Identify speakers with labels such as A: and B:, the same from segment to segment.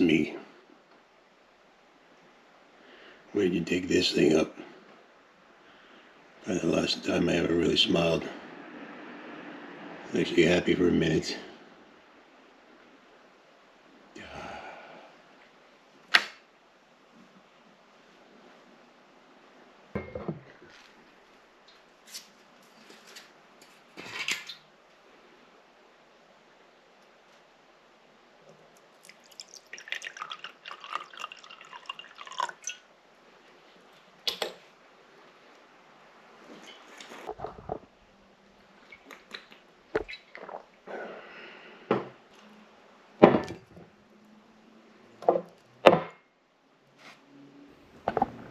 A: me. Where'd you dig this thing up? Probably the last time I ever really smiled. Makes you happy for a minute.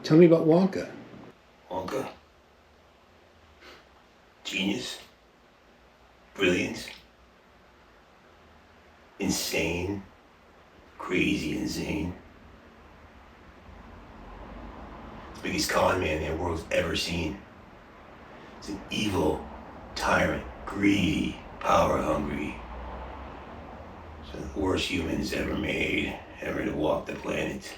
A: Tell me about Wonka.
B: Wonka? Genius? Brilliant? Insane? Crazy insane? The biggest con man the world's ever seen. It's an evil, tyrant, greedy, power hungry. It's the worst humans ever made, ever to walk the planet.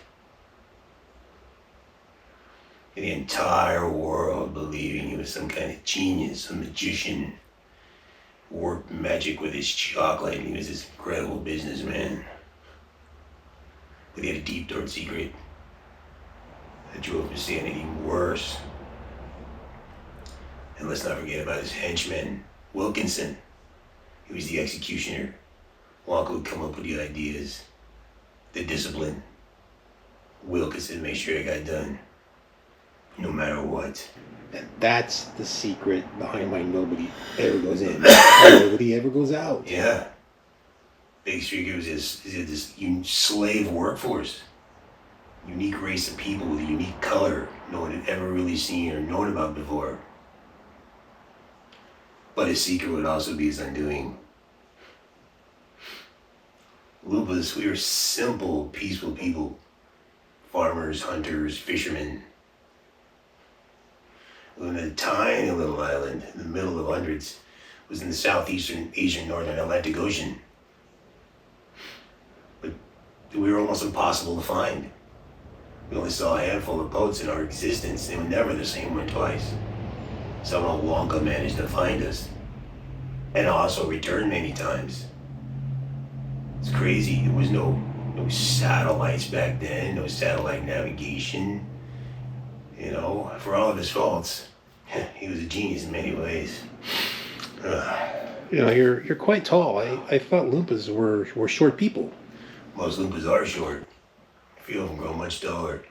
B: The entire world believing he was some kind of genius, a magician, worked magic with his chocolate, and he was this incredible businessman. But he had a deep, dark secret that drove insanity worse. And let's not forget about his henchman, Wilkinson. He was the executioner. Wonka would come up with the ideas, the discipline. Wilkinson made sure it got done. No matter what.
A: And that's the secret behind why nobody ever goes in. Nobody ever goes out.
B: Yeah. Big secret was this slave workforce. Unique race of people with a unique color no one had ever really seen or known about before. But his secret would also be his undoing. Loompas, we were simple, peaceful people. Farmers, hunters, fishermen. We lived in a tiny little island in the middle of hundreds. It was in the southeastern Asian northern Atlantic Ocean. But we were almost impossible to find. We only saw a handful of boats in our existence. They were never the same one twice. Somehow Wonka managed to find us. And also returned many times. It's crazy. There was no satellites back then, no satellite navigation. You know, for all of his faults, he was a genius in many ways.
A: You know, you're quite tall. I thought Loompas were short people.
B: Most Loompas are short. A few of them grow much taller.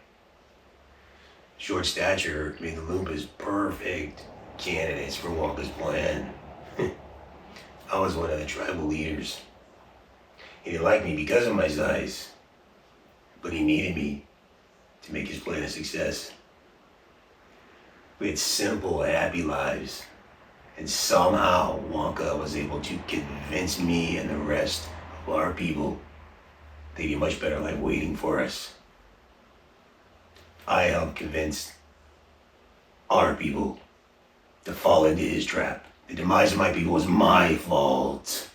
B: Short stature made the Loompas perfect candidates for Wonka's plan. I was one of the tribal leaders. He didn't like me because of my size, but he needed me to make his plan a success. We had simple, happy lives, and somehow Wonka was able to convince me and the rest of our people that he had a much better life waiting for us. I helped convince our people to fall into his trap. The demise of my people was my fault.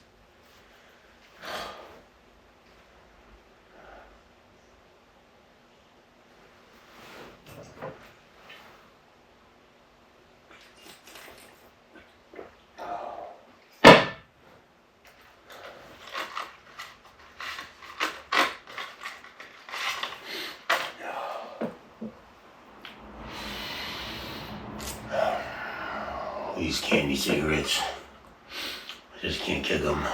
B: These candy cigarettes, I just can't kick them.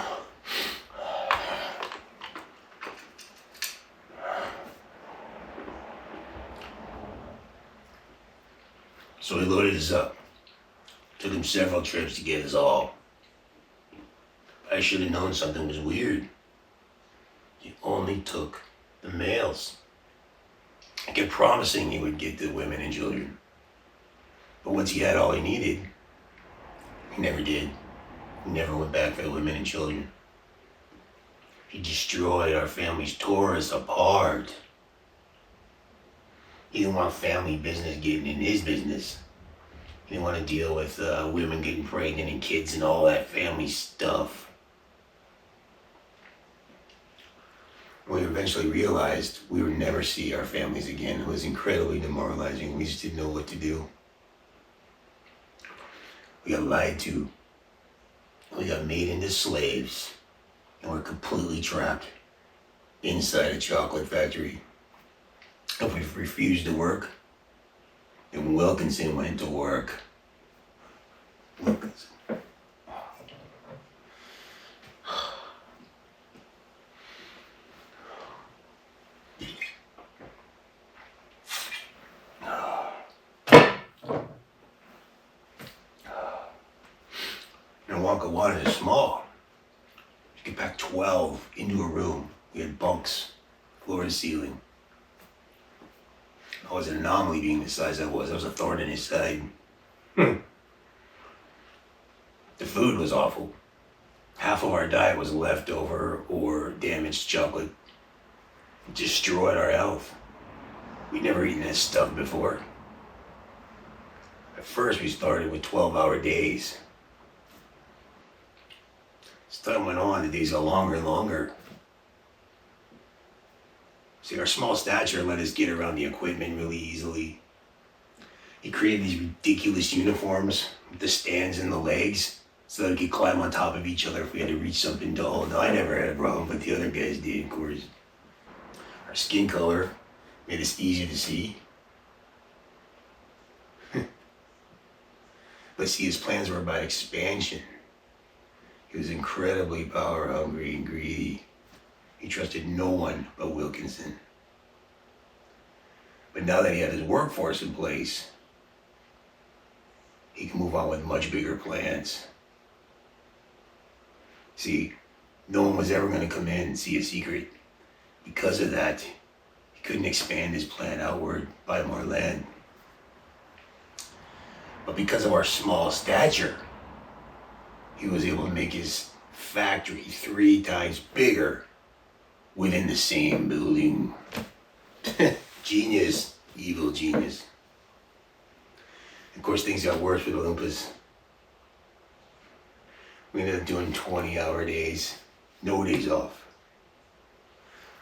B: So he loaded us up. Took him several trips to get us all. I should have known something was weird. He only took the males. I kept promising he would get the women and children. But once he had all he needed, he never did. He never went back for the women and children. He destroyed our families, tore us apart. He didn't want family business getting in his business. He didn't want to deal with women getting pregnant and kids and all that family stuff. We eventually realized we would never see our families again. It was incredibly demoralizing. We just didn't know what to do. We got lied to. We got made into slaves. And we're completely trapped inside a chocolate factory. If we refused to work, then Wilkinson went to work. Wilkinson. And Wonka wanted it small. You could pack 12 into a room. We had bunks, floor to ceiling. I was an anomaly being the size I was. I was a thorn in his side. The food was awful. Half of our diet was leftover or damaged chocolate. It destroyed our health. We'd never eaten this stuff before. At first we started with 12-hour days. As time went on, the days got longer and longer. See, our small stature let us get around the equipment really easily. He created these ridiculous uniforms with the stands and the legs so that we could climb on top of each other if we had to reach something tall. No, I never had a problem, but the other guys did, of course. Our skin color made us easy to see. But see, his plans were about expansion. He was incredibly power hungry and greedy. He trusted no one but Wilkinson. But now that he had his workforce in place, he can move on with much bigger plans. See, no one was ever going to come in and see a secret. Because of that, he couldn't expand his plan outward, buy more land. But because of our small stature, he was able to make his factory 3 times bigger within the same building. Genius, evil genius. Of course, things got worse with the Loompas. We ended up doing 20-hour days, no days off.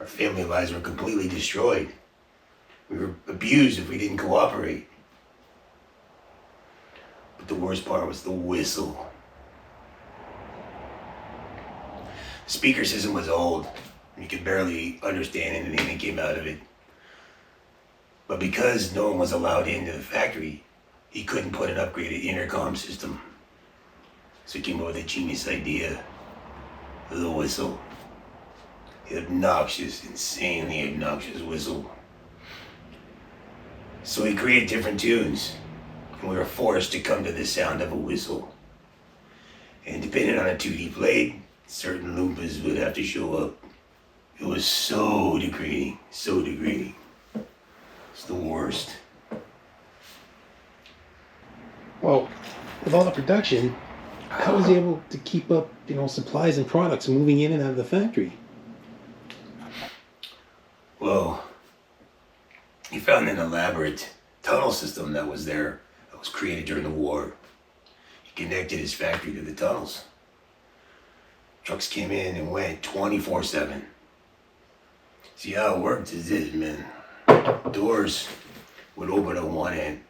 B: Our family lives were completely destroyed. We were abused if we didn't cooperate. But the worst part was the whistle. The speaker system was old. You could barely understand anything that came out of it. But because no one was allowed into the factory, he couldn't put an upgraded intercom system. So he came up with a genius idea. The whistle. The obnoxious, insanely obnoxious whistle. So he created different tunes, and we were forced to come to the sound of a whistle. And depending on a tune he played, certain Loompas would have to show up. It was so degrading, so degrading. It's the worst.
C: Well, with all the production, how was he able to keep up, supplies and products moving in and out of the factory?
B: Well, he found an elaborate tunnel system that was there, that was created during the war. He connected his factory to the tunnels. Trucks came in and went 24/7. See how it worked is this, man. Doors would open on one end.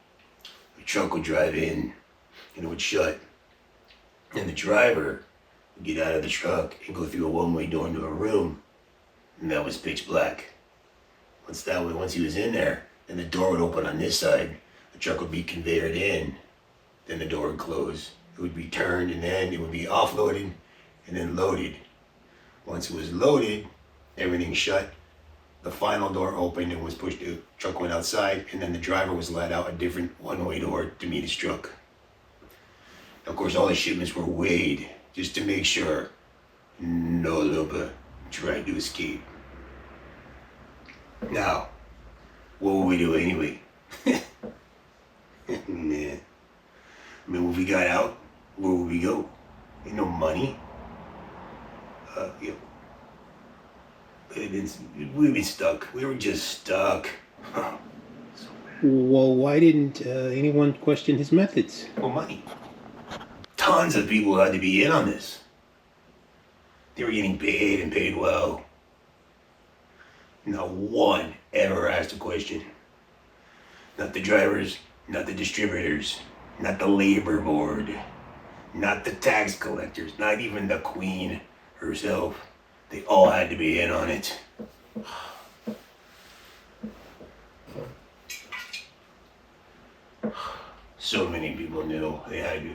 B: The truck would drive in and it would shut. And the driver would get out of the truck and go through a one-way door into a room. And that was pitch black. Once he was in there, then the door would open on this side. The truck would be conveyored in. Then the door would close. It would be turned and then it would be offloaded and then loaded. Once it was loaded, everything shut. The final door opened and was pushed. The truck went outside, and then the driver was let out a different one-way door to meet his truck. Of course, all the shipments were weighed just to make sure no Loompa tried to escape. Now, what would we do anyway? Man. I mean, when we got out, where would we go? Ain't no money. We'd been stuck. We were just stuck.
C: Well, why didn't anyone question his methods?
B: Well, money. Tons of people had to be in on this. They were getting paid and paid well. Not one ever asked a question. Not the drivers, not the distributors, not the labor board, not the tax collectors, not even the queen herself. They all had to be in on it. So many people knew they had to.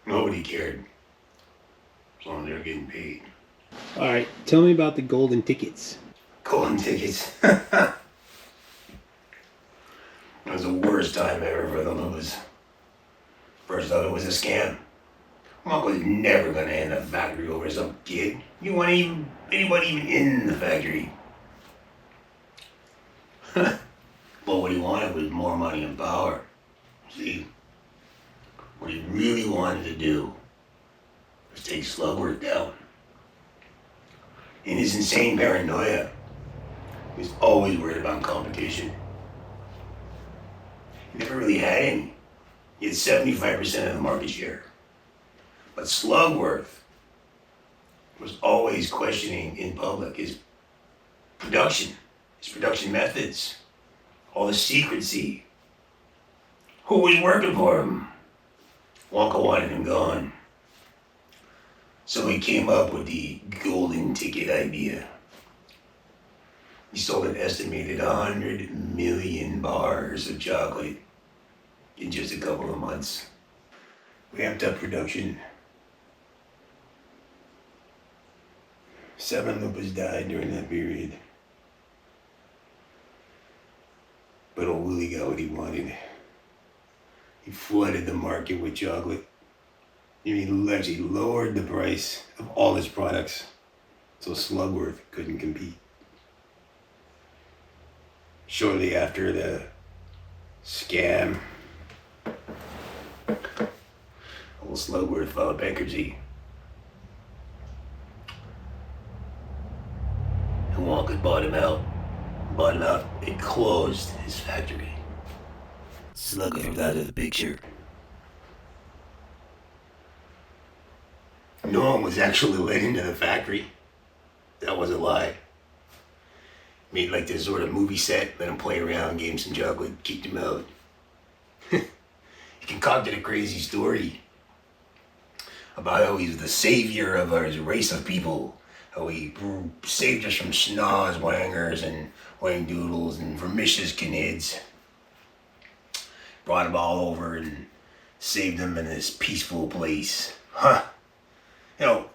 B: Nobody cared. As long as they were getting paid.
C: All right, tell me about the golden tickets.
B: Golden tickets. That was the worst time ever for the Loompas. First thought it was a scam. Mom was never gonna end up factory over some kid. You want anybody even in the factory. But what he wanted was more money and power. See, what he really wanted to do was take Slugworth down. In his insane paranoia, he was always worried about competition. He never really had any. He had 75% of the market share. But Slugworth was always questioning in public his production methods, all the secrecy. Who was working for him? Wonka wanted him gone. So he came up with the golden ticket idea. He sold an estimated 100 million bars of chocolate in just a couple of months. Ramped up production. 7 Loompas died during that period. But old Willy got what he wanted. He flooded the market with chocolate. And he actually lowered the price of all his products so Slugworth couldn't compete. Shortly after the scam, old Slugworth filed bankruptcy. And Wonka bought him out and closed his factory. Slugworth was out of the picture. No one was actually let into the factory. That was a lie. Made like this sort of movie set, let him play around, gave him some chocolate, kicked him out. He concocted a crazy story about how he's the savior of our race of people. How he saved us from schnoz, wangers, and wangdoodles, and vermicious knids. Brought them all over and saved them in this peaceful place. Huh. You know,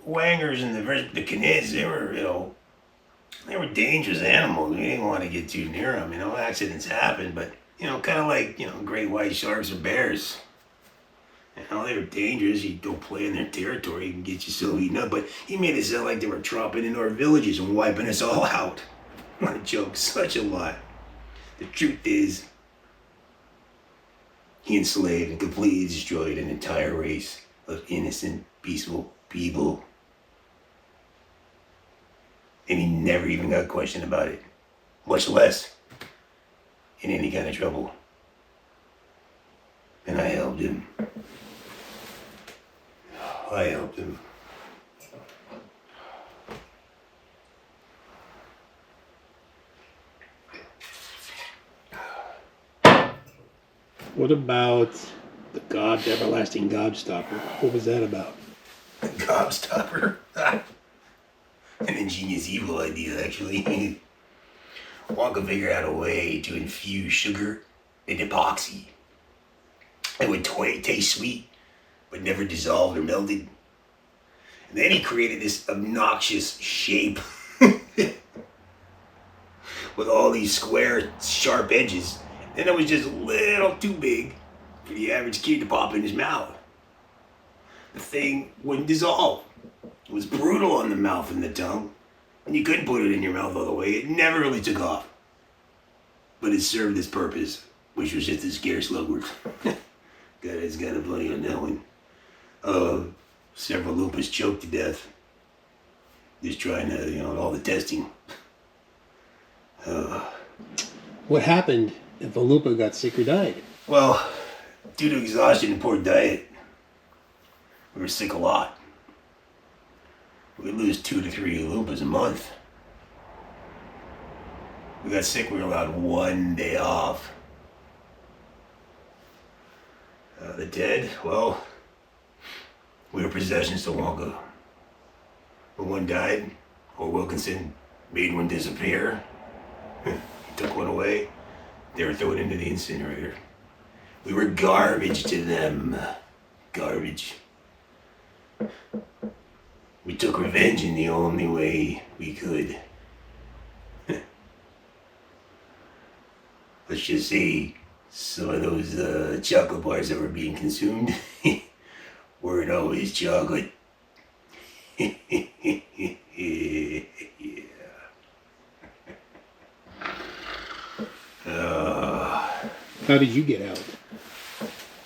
B: wangers and the knids, they were dangerous animals. We didn't want to get too near them. Accidents happen, but, kind of like, great white sharks or bears. They were dangerous. You don't play in their territory, you can get yourself eaten up. But he made it sound like they were tromping into our villages and wiping us all out. What a joke, such a lie. The truth is, he enslaved and completely destroyed an entire race of innocent, peaceful people. And he never even got questioned about it, much less in any kind of trouble. And I helped him.
C: What about the everlasting gobstopper? What was that about?
B: The gobstopper? An ingenious evil idea, actually. Wonka figured out a way to infuse sugar and epoxy. It would taste sweet, but never dissolved or melted. And then he created this obnoxious shape with all these square, sharp edges. Then it was just a little too big for the average kid to pop in his mouth. The thing wouldn't dissolve. It was brutal on the mouth and the tongue, and you couldn't put it in your mouth all the way. It never really took off. But it served its purpose, which was just to scare sluggers. God, it's kind of funny on that one. Several Loompas choked to death. Just trying to, all the testing.
C: What happened if a Loompa got sick or died?
B: Well, due to exhaustion and poor diet, we were sick a lot. We'd lose 2 to 3 Loompas a month. We got sick, we were allowed 1 day off. The dead, well, we were possessions to Wonka. When one died, or Wilkinson made one disappear, he took one away, they were thrown into the incinerator. We were garbage to them. Garbage. We took revenge in the only way we could. Let's just say some of those chocolate bars that were being consumed weren't always chocolate. Yeah.
C: How did you get out?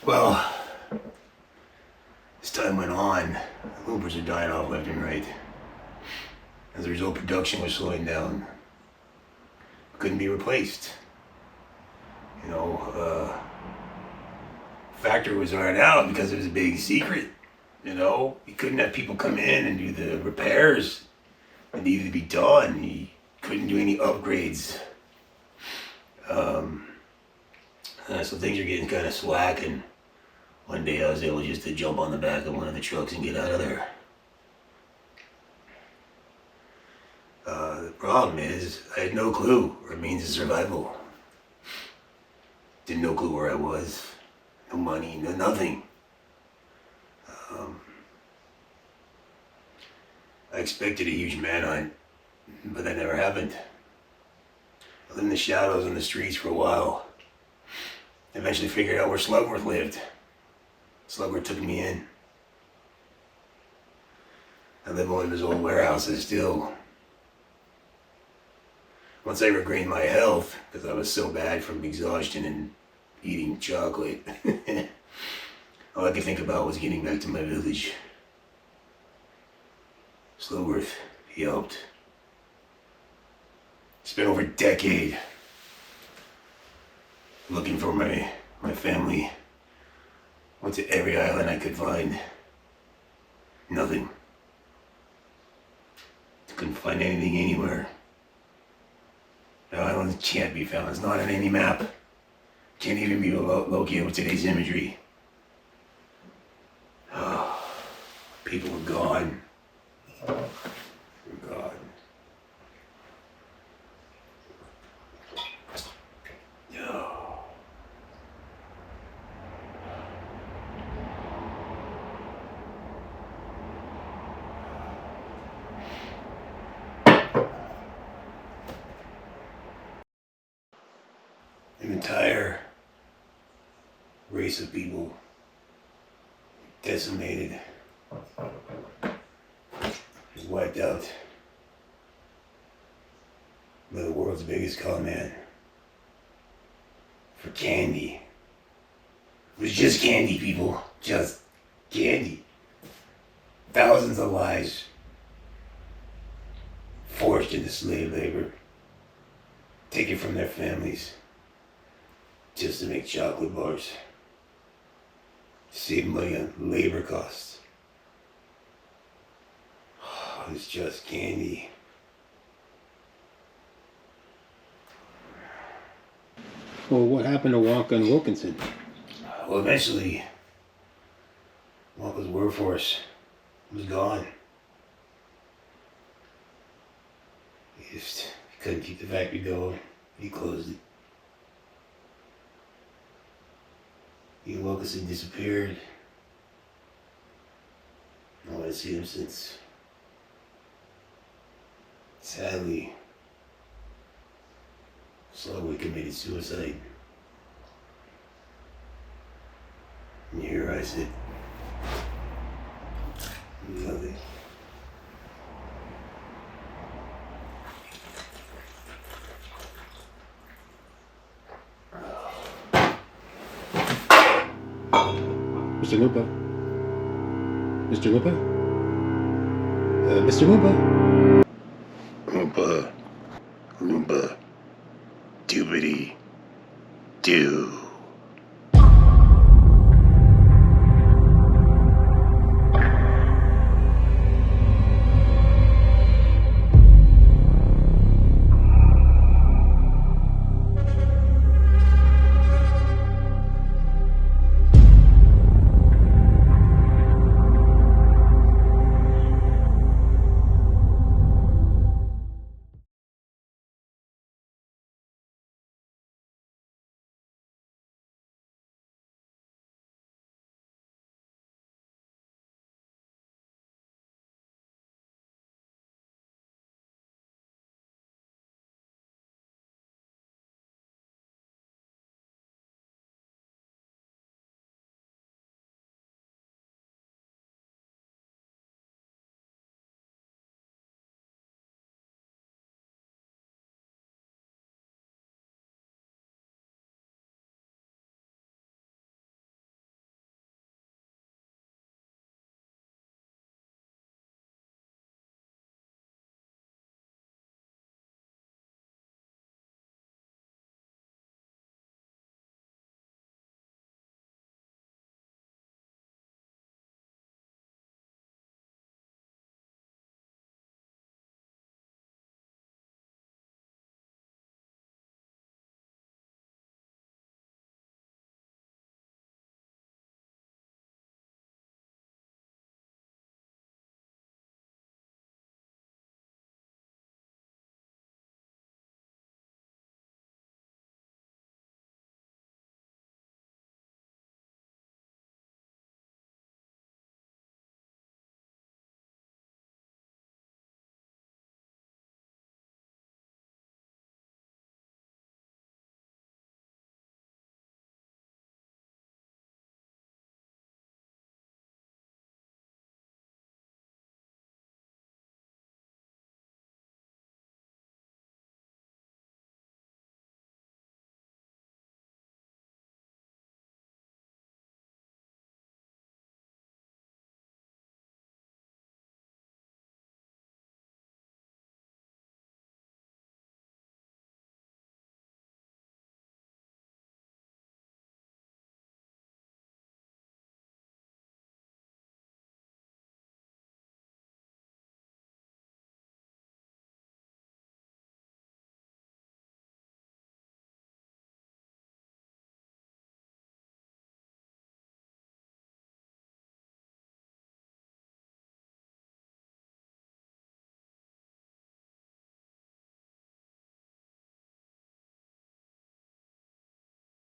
B: Well, as time went on, Loompas are dying off left and right. As a result, production was slowing down. Couldn't be replaced. Factory was run out because it was a big secret. You couldn't have people come in and do the repairs that needed to be done. You couldn't do any upgrades. So things are getting kind of slack, and one day I was able just to jump on the back of one of the trucks and get out of there. The problem is, I had no clue or means of survival. Didn't know clue where I was. No money, no nothing. I expected a huge manhunt, but that never happened. I lived in the shadows on the streets for a while. Eventually figured out where Slugworth lived. Slugworth took me in. I live in one of his old warehouses still. Once I regained my health, because I was so bad from exhaustion and eating chocolate, all I could think about was getting back to my village. Slugworth, he helped. Spent over a decade looking for my family. Went to every island I could find. Nothing. Couldn't find anything anywhere. The island can't be found. It's not on any map. Can't even be located with today's imagery. Oh, people were gone. We're gone. Oh. An entire race of people decimated, wiped out by the world's biggest con man for candy. It was just candy, people. Just candy. Thousands of lives forced into slave labor, taken from their families just to make chocolate bars. Save money on labor costs. It's just candy.
C: Well, what happened to Wonka and Wilkinson?
B: Well, eventually, Wonka's workforce was gone. He couldn't keep the factory going. He closed it. Ian Wilkinson disappeared. I haven't seen him since. Sadly, Slugworth committed suicide. And here I sit. Nothing.
C: Mr. Loompa. Mr. Loompa? Mr. Loompa?
A: Loompa. Loompa. Doobity. Doo.